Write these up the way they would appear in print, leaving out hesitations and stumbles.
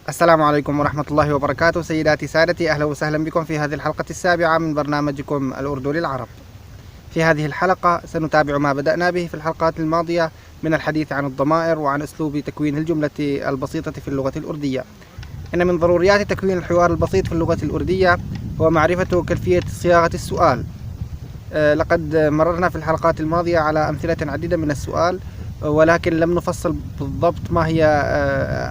السلام عليكم ورحمة الله وبركاته. سيداتي سادتي، أهلا وسهلا بكم في هذه الحلقة السابعة من برنامجكم الأردو للعرب. في هذه الحلقة سنتابع ما بدأنا به في الحلقات الماضية من الحديث عن الضمائر وعن أسلوب تكوين الجملة البسيطة في اللغة الأردية. إن من ضروريات تكوين الحوار البسيط في اللغة الأردية هو معرفة كيفية صياغة السؤال. لقد مررنا في الحلقات الماضية على أمثلة عديدة من السؤال، ولكن لم نفصل بالضبط ما هي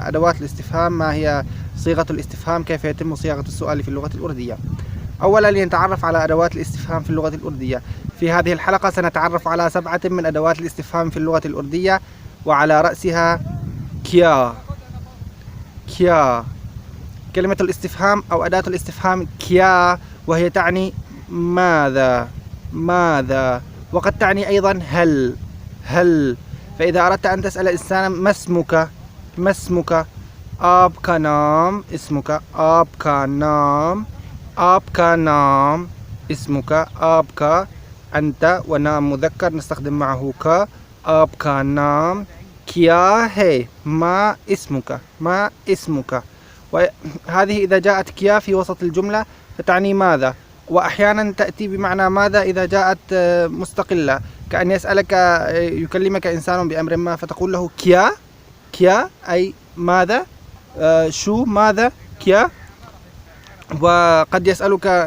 أدوات الاستفهام، ما هي صيغة الاستفهام، كيف يتم صياغة السؤال في اللغة الأردية. أولا لنتعرف على أدوات الاستفهام في اللغة الأردية. في هذه الحلقة سنتعرف على 7 من أدوات الاستفهام في اللغة الأردية، وعلى رأسها كيا. كلمة الاستفهام أو أداة الاستفهام كيا، وهي تعني ماذا، وقد تعني أيضا هل. فإذا أردت أن تسأل إنسانا ما اسمك آب کا نام، اسمك آب کا نام اسمك آب کا، أنت ونام مذكر نستخدم معه ك، آب کا نام كيا है، ما اسمك. وهذه إذا جاءت كيا في وسط الجملة فتعني ماذا، وأحيانا تأتي بمعنى ماذا إذا جاءت مستقلة، كأن يسألك يكلمك إنسان بأمر ما فتقول له كيا أي ماذا، شو ماذا كيا. وقد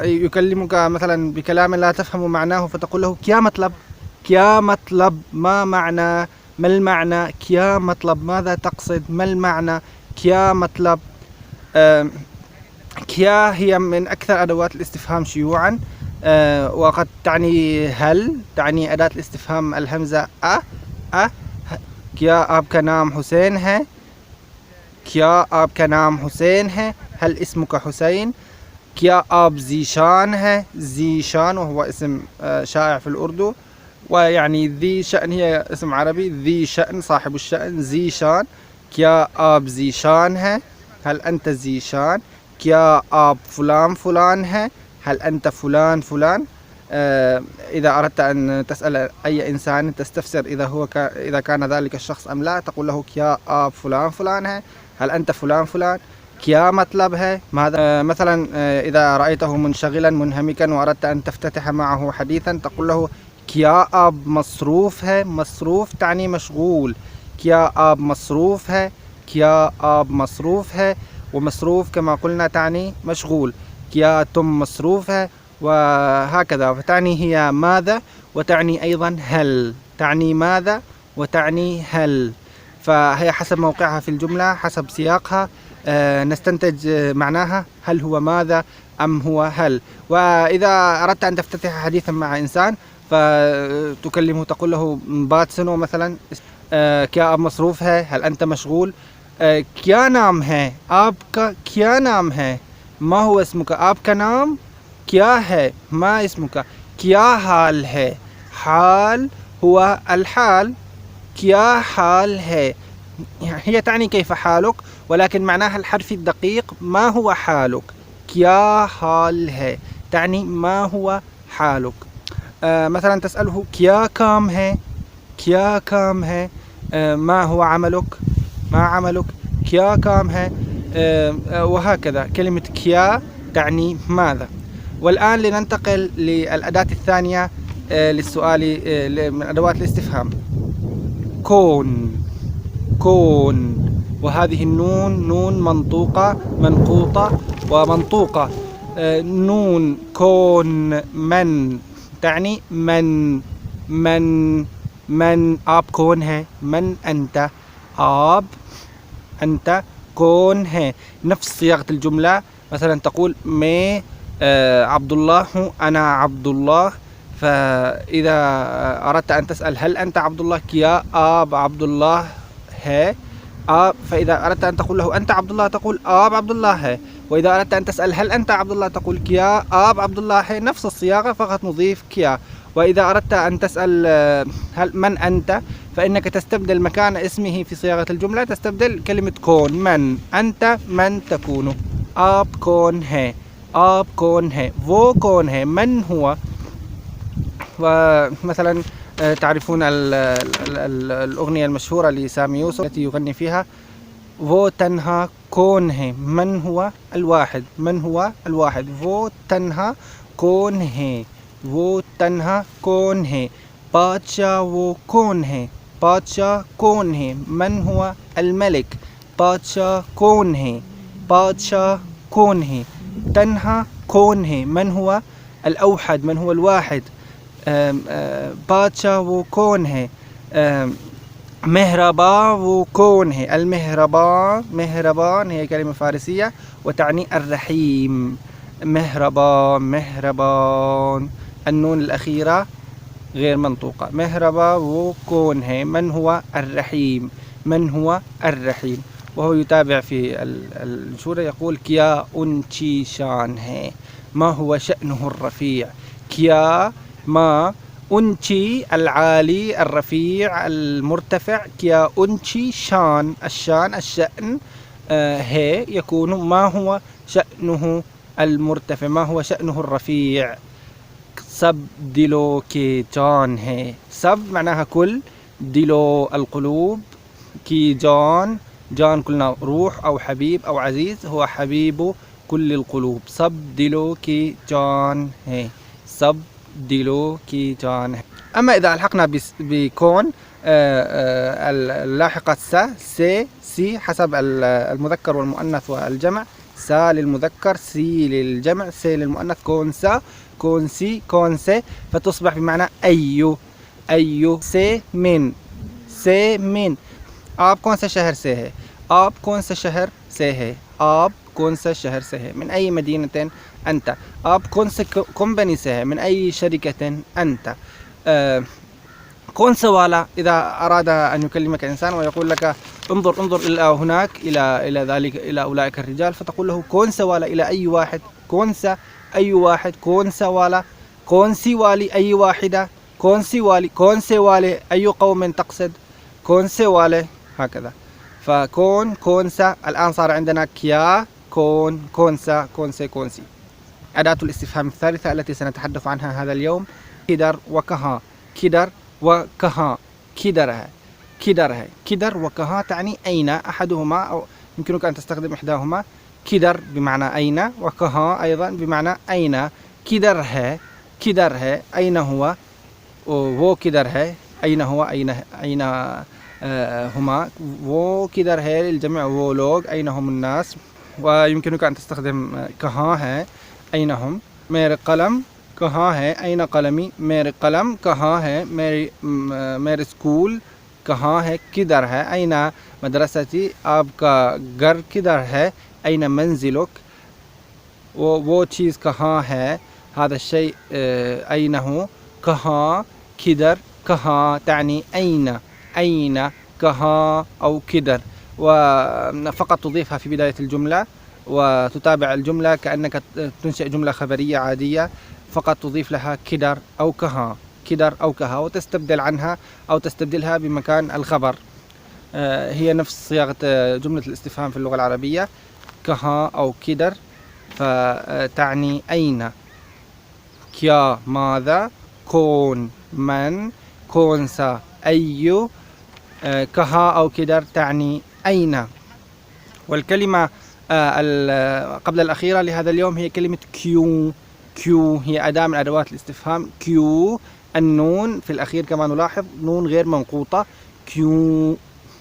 يكلمك مثلا بكلام لا تفهم معناه فتقول له كيا مطلب ما معنى، ما المعنى كيا مطلب، ماذا تقصد، ما المعنى كيا مطلب. كيا هي من أكثر أدوات الاستفهام شيوعا، وقد تعني هل، تعني أداة الاستفهام الهمزة كيا आप का नाम حسين है، क्या आपका नाम حسين है، هل اسمك حسين. क्या आप ज़ीशान है، ज़ीशान وهو اسم شائع في الأردو، ويعني ذي شأن هي اسم عربي، ذي شأن صاحب الشأن، ज़ीशान. क्या आप ज़ीशान है، هل أنت ज़ीशान. क्या आप فلان है، هل أنت فلان. إذا أردت أن تسأل أي إنسان تستفسر إذا كان ذلك الشخص أم لا، تقول له क्या आप فلان है، هل أنت فلان. क्या मतलब है، ماذا. مثلا إذا رأيته منشغلا منهمكا وأردت أن تفتتح معه حديثا تقول له क्या आप مصروف है، مصروف تعني مشغول، क्या आप مصروف है، क्या आप مصروف है. ومصروف كما قلنا تعني مشغول، क्या तुम مصروف है، وهكذا. فتعني هي ماذا وتعني أيضا هل، تعني ماذا وتعني هل. فهي حسب موقعها في الجملة، حسب سياقها نستنتج معناها، هل هو ماذا أم هو هل. وإذا أردت أن تفتتح حديثا مع إنسان فتكلمه تقول له بات سنو مثلا، क्या आप مصروف है، هل أنت مشغول. क्या नाम है आपका, क्या नाम है, ما هو اسمك, आपका नाम क्या है, ما اسمك. क्या हाल है, حال هو الحال, क्या حال है هي تعني كيف حالك، ولكن معناها الحرفي الدقيق ما هو حالك. क्या हाल है تعني ما هو حالك. مثلا تسأله क्या काम है, क्या काम है, ما هو عملك, ما عملك. क्या काम है. وهكذا. كلمة क्या تعني ماذا. والآن لننتقل للأداة الثانية للسؤال من أدوات الاستفهام، كون. وهذه النون نون منقوطة ومنطوقة. نون كون من تعني من आप कौन है, من أنت, आप أنت, कौन है. نفس صياغة الجملة، مثلا تقول मैं عبد الله हूँ, أنا عبد الله. فإذا أردت أن تسأل هل أنت عبد الله, क्या आप عبد الله है, فإذا أردت أن تقول له أنت عبد الله تقول आप عبد الله है. وإذا أردت أن تسأل هل أنت عبد الله تقول क्या आप عبد الله है. نفس الصياغة فقط نضيف क्या. وإذا أردت أن تسأل هل من أنت فإنك تستبدل مكان اسمه في صياغة الجملة، تستبدل كلمة كون. من أنت, من تكون. आप कौन है, आप कौन है, वो कौन है, من هو. ومثلا تعرفون الأغنية المشهورة لسامي يوسف التي يغني فيها वो तन्हा कौन है, मन हुआ الواحد, من هو الواحد, वो तन्हा कौन है, वो तन्हा कौन है, बादशाह वो कौन है, बादशाह कौन है, من هو الملك, बादशाह कौन है, बादशाह कौन है, तन्हा कौन है, من هو الأوحد, من هو الواحد, बादशाह वो कौन है, مهربان वो कौन है, المهربان, مهربان هي كلمة فارسية وتعني الرحيم, مهربان, مهربان, النون الأخيرة غير منطوقة, مهربان वो कौन है, من هو الرحيم, من هو الرحيم. وهو يتابع في الشورى يقول كيا أنشي شان है, ما هو شأنه الرفيع, كيا ما أنشي العالي الرفيع المرتفع, كيا أنشي شان, الشان الشأن, هي يكون ما هو شأنه المرتفع, ما هو شأنه الرفيع. सब दिलों के जान है, सब معناها كل, दिलो القلوب, की जान, जान قلنا روح أو حبيب أو عزيز, هو حبيب كل القلوب, सब दिलों की जान है, सब दिलों की जान है. أما إذا ألحقنا بكون اللاحقة سي سي حسب المذكر والمؤنث والجمع, سا للمذكر, سي للجمع, سي للمؤنث, كون سا, كون سي, كون سي, فتصبح بمعنى أيو, أيو, से من, से من. आप कौन सा शहर से है, आप कौन सा शहर से है, आप कौन सा शहर से है, من أي مدينة أنت, आप कौन सा كومباني से है, من أي شركة أنت. كون سوالا إذا أراد أن يكلمك إنسان ويقول لك انظر انظر إلى هناك إلى ذلك إلى أولئك الرجال, فتقول له كون سوالا إلى أي واحد, كون سا أي واحد, كون سوالا, كون سي والي أي واحدة, كون سي والي, كون سي والي أي قوم تقصد, كون سي والي, هكذا. فكون, كون سا, الآن صار عندنا كيا, كون, كون سا, كون سي, كون سي. أداة الاستفهام الثالثة التي سنتحدث عنها هذا اليوم كدر وكها, كدر وكها, كدر है, كدر है, كدر وكها تعني أين أحدهما, أو يمكنك أن تستخدم إحداهما, كدر بمعنى أين, وكها أيضا بمعنى أين. كدر है, كدر है, أين هو, वो किधर है, أين هو, أين هما, वो किधर है للجمع, वो लोग, أين هم الناس. ويمكنك أن تستخدم कहाँ है, أين هم, मेरे कलम कहाँ है, أين قلمي, मेरे कलम कहाँ है, मेरे स्कूल कहाँ है, किधर है, أين मदरसती, आपका घर किधर है, أين منزلك, वो चीज़ कहाँ है, هذا الشيء أين هو, कहाँ, किधर, कहाँ تعني أين, أين, कहाँ أو किधर. وفقط تضيفها في بداية الجملة وتتابع الجملة كأنك تنشئ جملة خبرية عادية, فقط تضيف لها كدر أو كها, كدر أو كها, وتستبدل عنها أو تستبدلها بمكان الخبر. هي نفس صياغة جملة الاستفهام في اللغة العربية, كها أو كدر, فتعني أين, كيا ماذا, كون من, كون سا أي, كها أو كدر تعني أين. والكلمة قبل الأخيرة لهذا اليوم هي كلمة كيو, كيو هي أداة من أدوات الاستفهام, كيو, النون في الأخير كما نلاحظ نون غير منقوطة, كيو,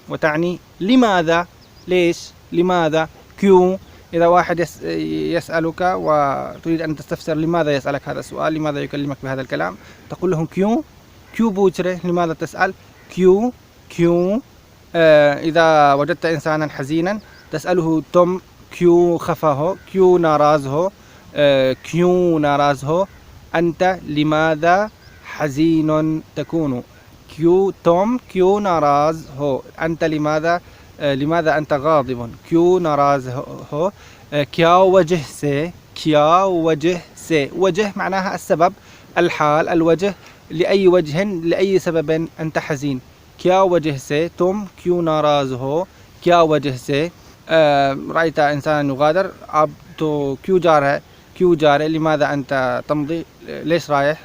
وتعني لماذا, ليش, لماذا, كيو. إذا واحد يسألك وتريد أن تستفسر لماذا يسألك هذا السؤال, لماذا يكلمك بهذا الكلام, تقول لهم كيو, كيو بوچره, لماذا تسأل, كيو, كيو. إذا وجدت إنسانا حزينا تسأله तुम क्यों खफा हो, क्यों नाराज़ हो, क्यों नाराज़ हो, أنت لماذا حزين تكون, क्यों तुम क्यों नाराज़ हो, أنت لماذا أنت غاضب, क्यों नाराज़ हो, क्या वजह से, क्या वजह से, वजह معناها السبب, الحال, الوجه, لأي وجه, لأي سبب أنت حزين, क्या वजह से, तुम क्यों नाराज़ हो, क्या वजह से. رأيت إنسانا يغادر, अब तो क्यों जा रहा है, क्यों जा रहे, لماذا أنت تمضي, ليش رايح,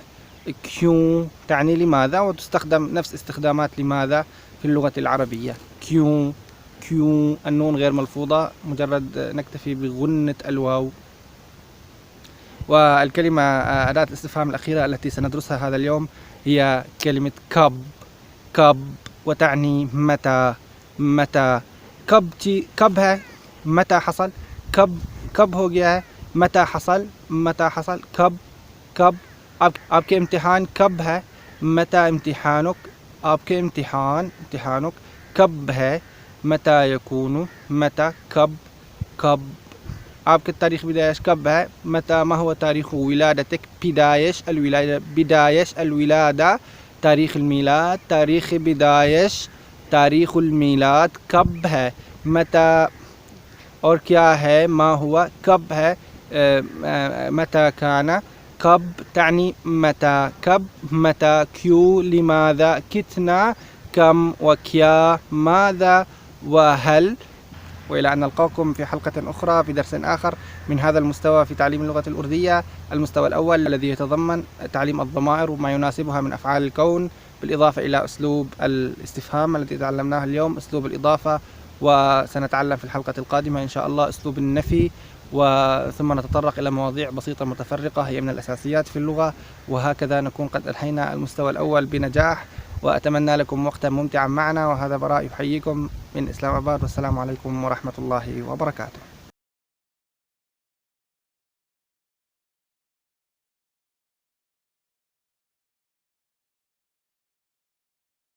क्यों تعني لماذا, وتستخدم نفس استخدامات لماذا في اللغة العربية, क्यों, كيو، النون غير ملفوظة، مجرد نكتفي بغنة الواو. والكلمة أداة الاستفهام الأخيرة التي سندرسها هذا اليوم هي كلمة كب. كب وتعني متى. متى कब है मता حصل. कब हो गया है, मता حصل. कब आपके इम्तिहान कब है, मता इम्तिहानुक. आपके इम्तिहानुक कब है, मता यकूनु. मता कब आपके तारीख बिदायश कब है, मता ما هو तारीख विलादतक. बिदायश الولادة तारीख الميلاد. तारीख बिदायश तारीख الميلاد कब है, मता और क्या है, ما हुआ. कब है متى كان. कब تعني متى. कब متى क्यों لماذا कितना كم وكيا ماذا وهل. وإلى أن نلقاكم في حلقة أخرى في درس آخر من هذا المستوى في تعليم اللغة الأردية. المستوى الأول الذي يتضمن تعليم الضمائر وما يناسبها من أفعال الكون، بالإضافة إلى أسلوب الاستفهام الذي تعلمناه اليوم، أسلوب الإضافة، وسنتعلم في الحلقة القادمة إن شاء الله أسلوب النفي، وثم نتطرق إلى مواضيع بسيطة متفرقة هي من الأساسيات في اللغة. وهكذا نكون قد أنهينا المستوى الأول بنجاح، وأتمنى لكم وقتا ممتعا معنا. وهذا براء يحييكم من إسلام آباد، والسلام عليكم ورحمة الله وبركاته.